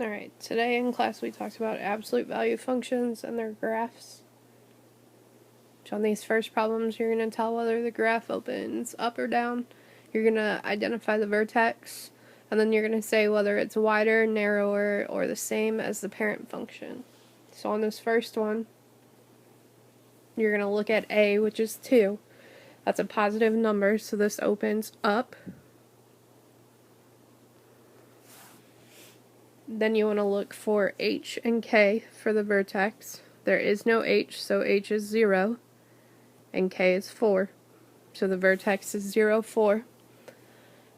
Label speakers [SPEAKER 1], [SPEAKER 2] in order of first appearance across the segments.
[SPEAKER 1] Alright, today in class we talked about absolute value functions and their graphs. So on these first problems, you're going to tell whether the graph opens up or down. You're going to identify the vertex, and then you're going to say whether it's wider, narrower, or the same as the parent function. So on this first one, you're going to look at a, which is 2. That's a positive number, so this opens up. Then you want to look for h and k for the vertex. There is no h, so h is 0, and k is 4. So the vertex is 0, 4.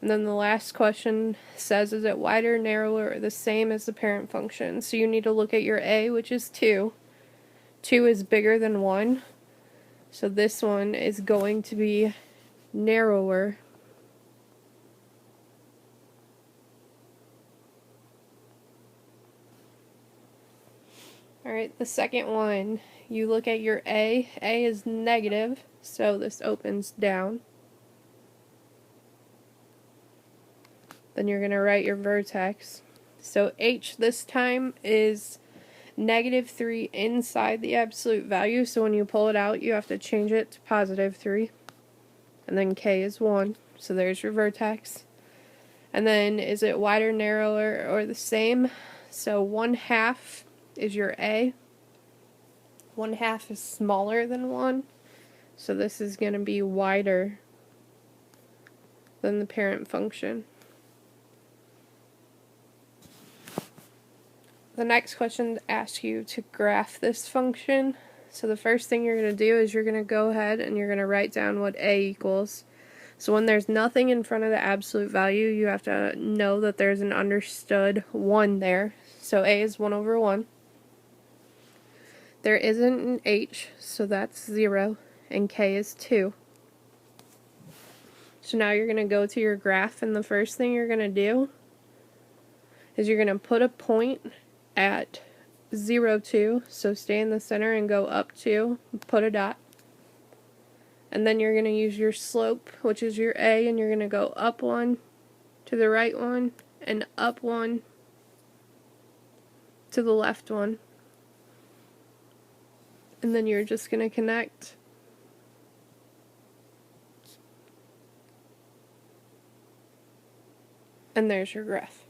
[SPEAKER 1] And then the last question says, is it wider, narrower, or the same as the parent function? So you need to look at your a, which is 2. 2 is bigger than 1. So this one is going to be narrower. Alright, the second one, you look at your a. A is negative, so this opens down. Then you're going to write your vertex. So h this time is -3 inside the absolute value, so when you pull it out you have to change it to +3. And then k is 1, so there's your vertex. And then is it wider, narrower, or the same? So 1/2 is your a. 1/2 is smaller than 1, so this is going to be wider than the parent function. The next question asks you to graph this function. So the first thing you're going to do is you're going to go ahead and you're going to write down what a equals. So when there's nothing in front of the absolute value, you have to know that there's an understood 1 there. So a is 1/1. There isn't an h, so that's 0, and k is 2. So now you're going to go to your graph, and the first thing you're going to do is you're going to put a point at 0, 2, so stay in the center and go up 2, put a dot. And then you're going to use your slope, which is your a, and you're going to go up 1, to the right 1, and up 1, to the left 1. And then you're just going to connect. And there's your graph.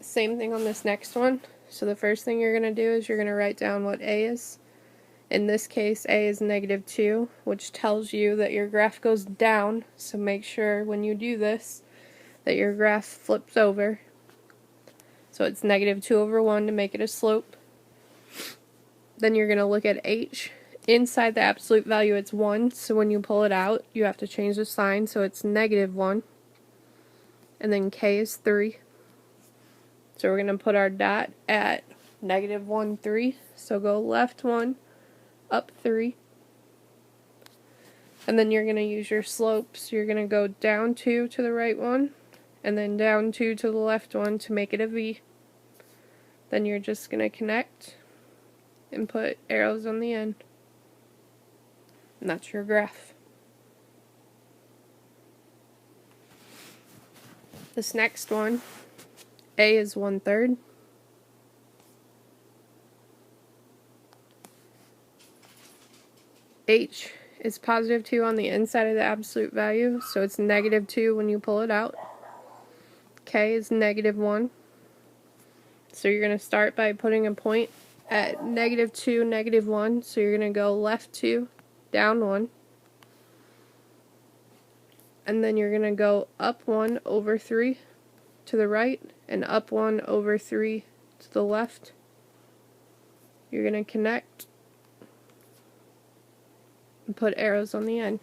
[SPEAKER 1] Same thing on this next one. So the first thing you're going to do is you're going to write down what a is. In this case, a is -2, which tells you that your graph goes down, so make sure when you do this that your graph flips over. So it's -2/1 to make it a slope. Then you're going to look at h. Inside the absolute value it's 1, so when you pull it out you have to change the sign, so it's -1. And then k is 3. So we're going to put our dot at -1, 3. So go left 1, up 3. And then you're going to use your slope. So you're going to go down 2 to the right 1, and then down 2 to the left 1 to make it a V. Then you're just going to connect and put arrows on the end. And that's your graph. This next one, a is 1/3. H is +2 on the inside of the absolute value, so it's -2 when you pull it out. K is -1. So you're going to start by putting a point at -2, -1, so you're going to go left 2, down 1. And then you're going to go up 1 over 3 to the right, and up 1 over 3 to the left. You're going to connect and put arrows on the end.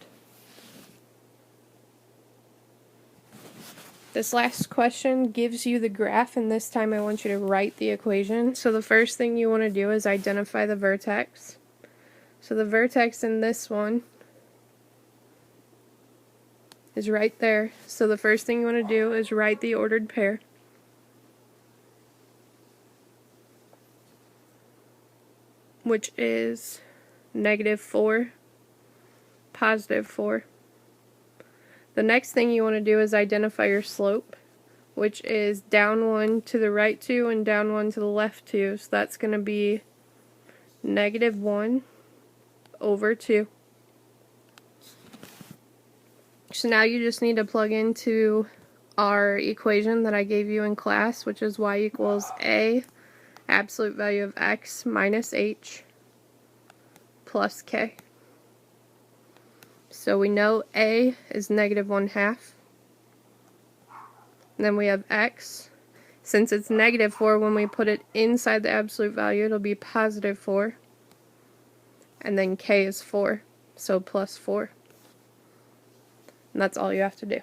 [SPEAKER 1] This last question gives you the graph, and this time I want you to write the equation. So the first thing you want to do is identify the vertex. So the vertex in this one is right there. So the first thing you want to do is write the ordered pair. Which is -4, +4. The next thing you want to do is identify your slope. which is down 1 to the right 2 and down 1 to the left 2. So that's going to be negative 1 over 2. So now you just need to plug into our equation that I gave you in class, which is y equals a absolute value of x minus h plus k. So we know a is negative 1/2. And then we have x. Since it's negative 4, when we put it inside the absolute value, it'll be positive 4. And then k is 4, so plus 4. And that's all you have to do.